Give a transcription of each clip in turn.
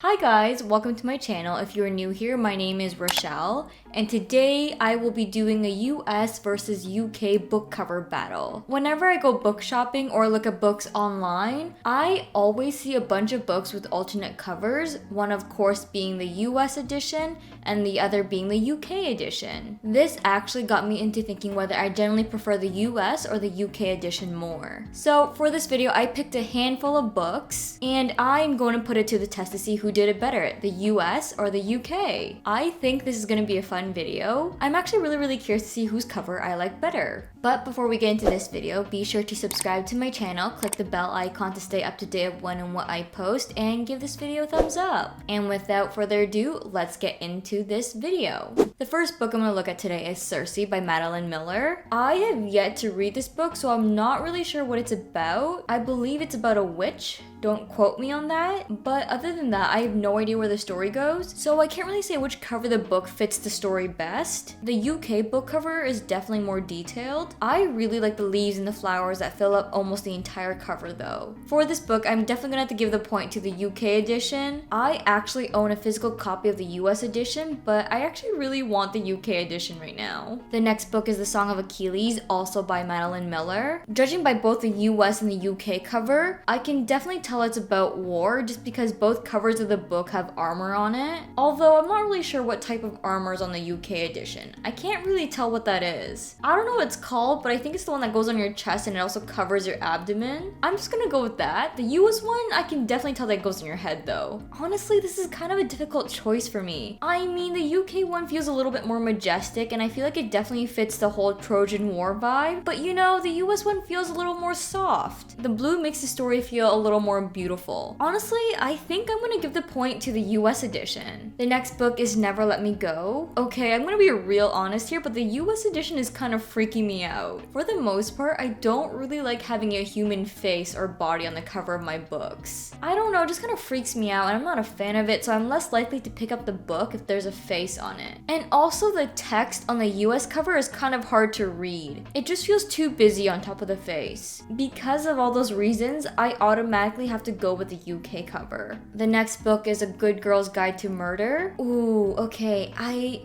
Hi guys, welcome to my channel. If you're new here, my name is Rachelle, and today I will be doing a US versus UK book cover battle. Whenever I go book shopping or look at books online, I always see a bunch of books with alternate covers, one of course being the US edition and the other being the UK edition. This actually got me into thinking whether I generally prefer the US or the UK edition more. So for this video, I picked a handful of books and I'm going to put it to the test to see who did it better, the US or the UK. I think this is going to be a fun video. I'm actually really curious to see whose cover I like better. But before we get into this video, be sure to subscribe to my channel, click the bell icon to stay up to date of when and what I post, and give this video a thumbs up. And without further ado, let's get into this video. The first book I'm going to look at today is Cersei by Madeline Miller. I have yet to read this book, so I'm not really sure what it's about. I believe it's about a witch. Don't quote me on that, but other than that, I have no idea where the story goes, so I can't really say which cover the book fits the story best. The UK book cover is definitely more detailed. I really like the leaves and the flowers that fill up almost the entire cover though. For this book, I'm definitely gonna have to give the point to the UK edition. I actually own a physical copy of the US edition, but I actually really want the UK edition right now. The next book is The Song of Achilles, also by Madeline Miller. Judging by both the US and the UK cover, I can definitely tell it's about war just because both covers of the book have armor on it. Although I'm not really sure what type of armor is on the UK edition. I can't really tell what that is. I don't know what it's called, but I think it's the one that goes on your chest and it also covers your abdomen. I'm just gonna go with that. The US one, I can definitely tell that goes on your head though. Honestly, this is kind of a difficult choice for me. I mean, the UK one feels a little bit more majestic and I feel like it definitely fits the whole Trojan War vibe, but you know, the US one feels a little more soft. The blue makes the story feel a little more beautiful. Honestly, I think I'm gonna give the point to the US edition. The next book is Never Let Me Go. Okay, I'm gonna be real honest here, but the US edition is kind of freaking me out. For the most part, I don't really like having a human face or body on the cover of my books. I don't know, it just kind of freaks me out and I'm not a fan of it, so I'm less likely to pick up the book if there's a face on it. And also the text on the US cover is kind of hard to read. It just feels too busy on top of the face. Because of all those reasons, I automatically have to go with the UK cover. The next book is A Good Girl's Guide to Murder. Ooh, okay, I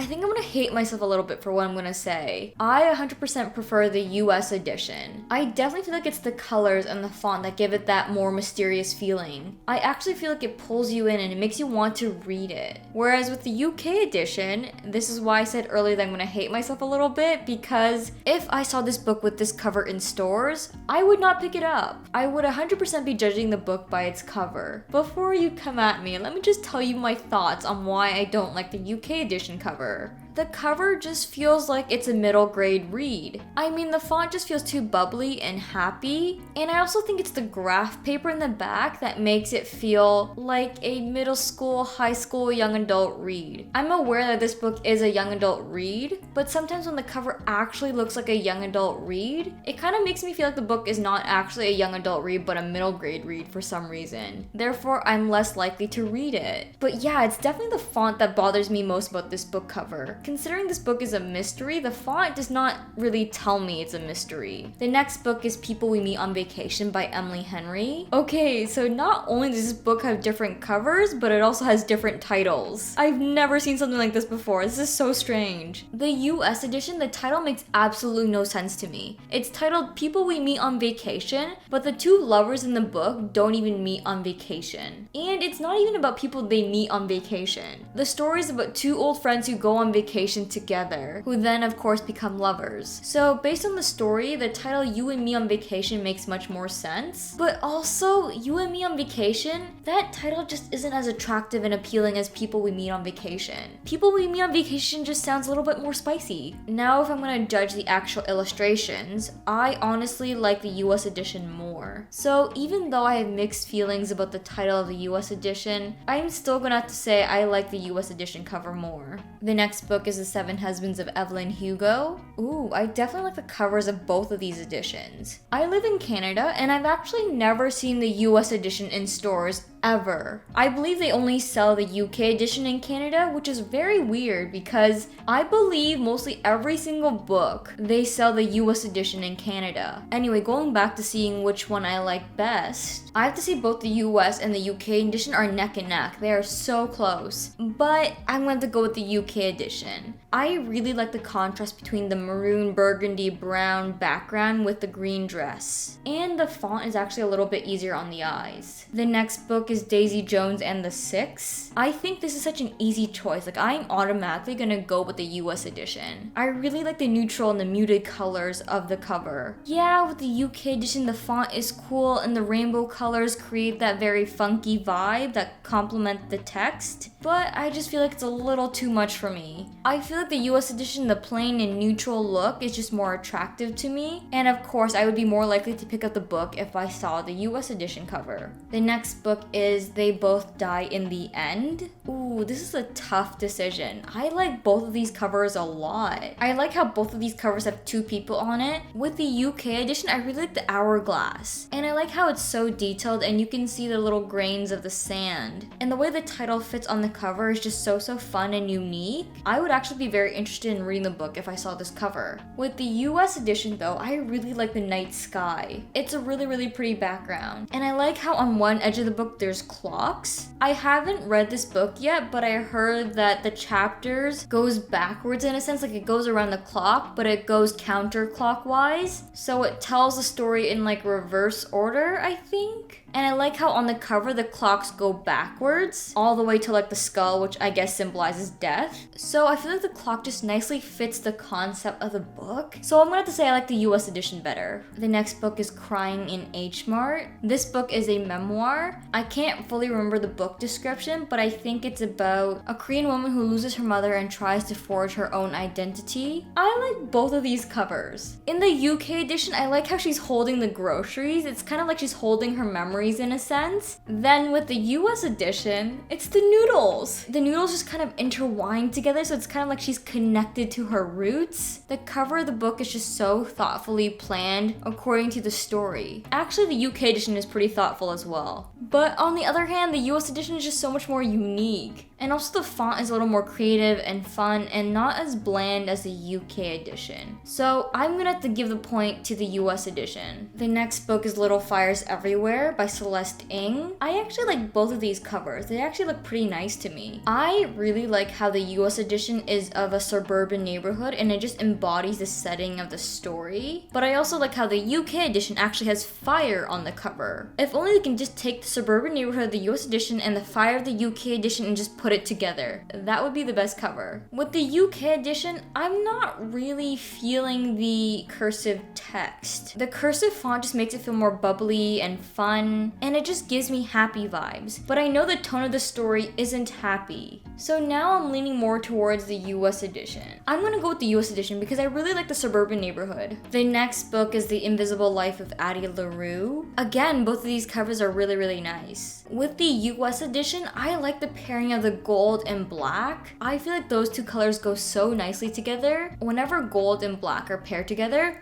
think I'm gonna hate myself a little bit for what I'm gonna say. I 100% prefer the US edition. I definitely feel like it's the colors and the font that give it that more mysterious feeling. I actually feel like it pulls you in and it makes you want to read it. Whereas with the UK edition, this is why I said earlier that I'm gonna hate myself a little bit, because if I saw this book with this cover in stores, I would not pick it up. I would 100% be judging the book by its cover. Before you come at me, let me just tell you my thoughts on why I don't like the UK edition cover. The cover just feels like it's a middle grade read. I mean, the font just feels too bubbly and happy, and I also think it's the graph paper in the back that makes it feel like a middle school, high school, young adult read. I'm aware that this book is a young adult read, but sometimes when the cover actually looks like a young adult read, it kind of makes me feel like the book is not actually a young adult read, but a middle grade read for some reason. Therefore, I'm less likely to read it. But yeah, it's definitely the font that bothers me most about this book cover. Considering this book is a mystery, the font does not really tell me it's a mystery. The next book is People We Meet on Vacation by Emily Henry. Okay, so not only does this book have different covers, but it also has different titles. I've never seen something like this before. This is so strange. The US edition, the title makes absolutely no sense to me. It's titled People We Meet on Vacation, but the two lovers in the book don't even meet on vacation. And it's not even about people they meet on vacation. The story is about two old friends who go on vacation together, who then of course become lovers. So based on the story, the title You and Me on Vacation makes much more sense. But also, You and Me on Vacation, that title just isn't as attractive and appealing as People We Meet on Vacation. People We Meet on Vacation just sounds a little bit more spicy. Now if I'm gonna judge the actual illustrations, I honestly like the US edition more. So even though I have mixed feelings about the title of the US edition, I'm still gonna have to say I like the US edition cover more. The next book is The Seven Husbands of Evelyn Hugo. Ooh, I definitely like the covers of both of these editions. I live in Canada and I've actually never seen the US edition in stores ever. I believe they only sell the UK edition in Canada, which is very weird because I believe mostly every single book they sell the US edition in Canada. Anyway, going back to seeing which one I like best, I have to say both the US and the UK edition are neck and neck. They are so close, but I'm going to go with the UK edition. I really like the contrast between the maroon, burgundy, brown background with the green dress. And the font is actually a little bit easier on the eyes. The next book is Daisy Jones and the Six. I think this is such an easy choice. Like, I'm automatically gonna go with the US edition. I really like the neutral and the muted colors of the cover. Yeah, with the UK edition, the font is cool and the rainbow colors create that very funky vibe that complement the text. But I just feel like it's a little too much for me. I feel like the US edition, the plain and neutral look is just more attractive to me. And of course, I would be more likely to pick up the book if I saw the US edition cover. The next book is They Both Die in the End. Ooh, this is a tough decision. I like both of these covers a lot. I like how both of these covers have two people on it. With the UK edition, I really like the hourglass. And I like how it's so detailed and you can see the little grains of the sand. And the way the title fits on the cover is just so fun and unique. I would actually be very interested in reading the book if I saw this cover. With the US edition though, I really like the night sky. It's a really pretty background. And I like how on one edge of the book there's clocks. I haven't read this book yet, but I heard that the chapters goes backwards in a sense, like it goes around the clock, but it goes counterclockwise. So it tells the story in like reverse order, I think. And I like how on the cover the clocks go backwards all the way to like the skull, which I guess symbolizes death. So I feel like the clock just nicely fits the concept of the book. So I'm gonna have to say I like the US edition better. The next book is Crying in Age Mart. This book is a memoir. I can't fully remember the book description, but I think it's about a Korean woman who loses her mother and tries to forge her own identity. I like both of these covers. In the UK edition, I like how she's holding the groceries. It's kind of like she's holding her memories in a sense. Then with the US edition, it's the noodles. The noodles just kind of intertwined together, so it's kind of like she's connected to her roots. The cover of the book is just so thoughtfully planned according to the story. Actually, the UK edition is pretty thoughtful as well. But on the other hand, the US edition is just so much more unique. And also the font is a little more creative and fun and not as bland as the UK edition. So I'm gonna have to give the point to the US edition. The next book is Little Fires Everywhere by Celeste Ng. I actually like both of these covers. They actually look pretty nice to me. I really like how the US edition is of a suburban neighborhood and it just embodies the setting of the story. But I also like how the UK edition actually has fire on the cover. If only they can just take the suburban neighborhood of the US edition and the fire of the UK edition and just put it together. That would be the best cover. With the UK edition, I'm not really feeling the cursive text. The cursive font just makes it feel more bubbly and fun, and it just gives me happy vibes. But I know the tone of the story isn't happy. So now I'm leaning more towards the US edition. I'm gonna go with the US edition because I really like the suburban neighborhood. The next book is The Invisible Life of Addie LaRue. Again, both of these covers are really nice. With the US edition, I like the pairing of the gold and black. I feel like those two colors go so nicely together. Whenever gold and black are paired together,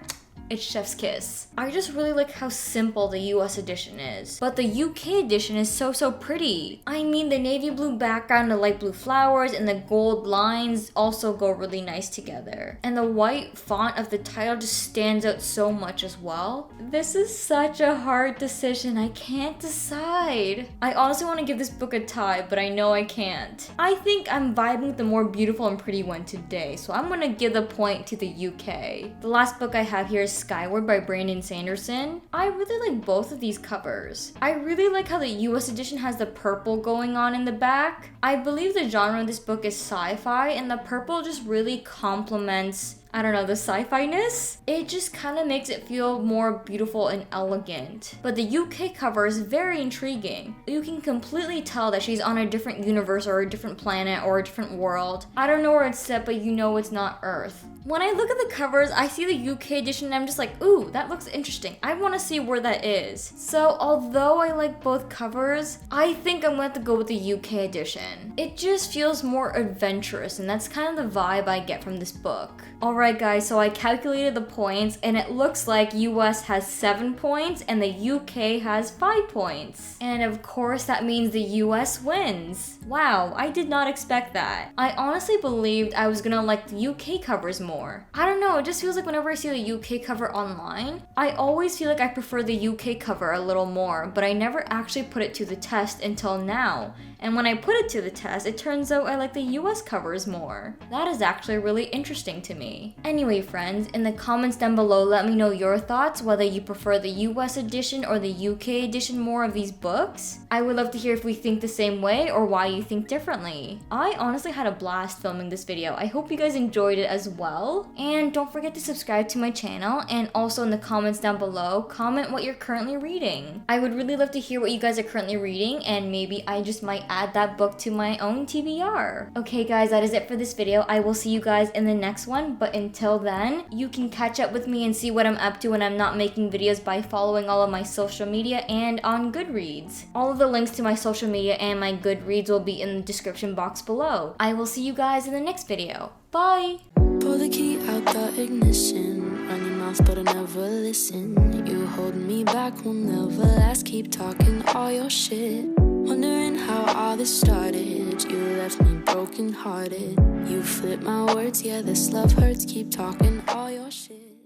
it's chef's kiss. I just really like how simple the US edition is. But the UK edition is so pretty. I mean, the navy blue background, the light blue flowers, and the gold lines also go really nice together. And the white font of the title just stands out so much as well. This is such a hard decision. I can't decide. I honestly want to give this book a tie, but I know I can't. I think I'm vibing with the more beautiful and pretty one today, so I'm gonna give the point to the UK. The last book I have here is Skyward by Brandon Sanderson. I really like both of these covers. I really like how the US edition has the purple going on in the back. I believe the genre of this book is sci-fi, and the purple just really complements, I don't know, the sci-fi-ness. It just kind of makes it feel more beautiful and elegant. But the UK cover is very intriguing. You can completely tell that she's on a different universe or a different planet or a different world. I don't know where it's set, but you know it's not Earth. When I look at the covers, I see the UK edition and I'm just like, ooh, that looks interesting. I want to see where that is. So although I like both covers, I think I'm going to have to go with the UK edition. It just feels more adventurous, and that's kind of the vibe I get from this book. Alright, Alright guys, so I calculated the points and it looks like US has 7 points and the UK has 5 points. And of course that means the US wins. Wow, I did not expect that. I honestly believed I was gonna like the UK covers more. I don't know, it just feels like whenever I see the UK cover online, I always feel like I prefer the UK cover a little more, but I never actually put it to the test until now. And when I put it to the test, it turns out I like the US covers more. That is actually really interesting to me. Anyway friends, in the comments down below, let me know your thoughts, whether you prefer the US edition or the UK edition more of these books. I would love to hear if we think the same way or why you think differently. I honestly had a blast filming this video. I hope you guys enjoyed it as well. And don't forget to subscribe to my channel, and also in the comments down below, comment what you're currently reading. I would really love to hear what you guys are currently reading, and maybe I just might add that book to my own TBR. Okay guys, that is it for this video. I will see you guys in the next one, but until then, you can catch up with me and see what I'm up to when I'm not making videos by following all of my social media and on Goodreads. All of the links to my social media and my Goodreads will be in the description box below. I will see you guys in the next video. Bye! Pull the key out the ignition. Run your mouth but I never listen. You hold me back, will never last. Keep talking all your shit. Wondering how all this started. You left me broken hearted. You flip my words, yeah, this love hurts. Keep talking all your shit.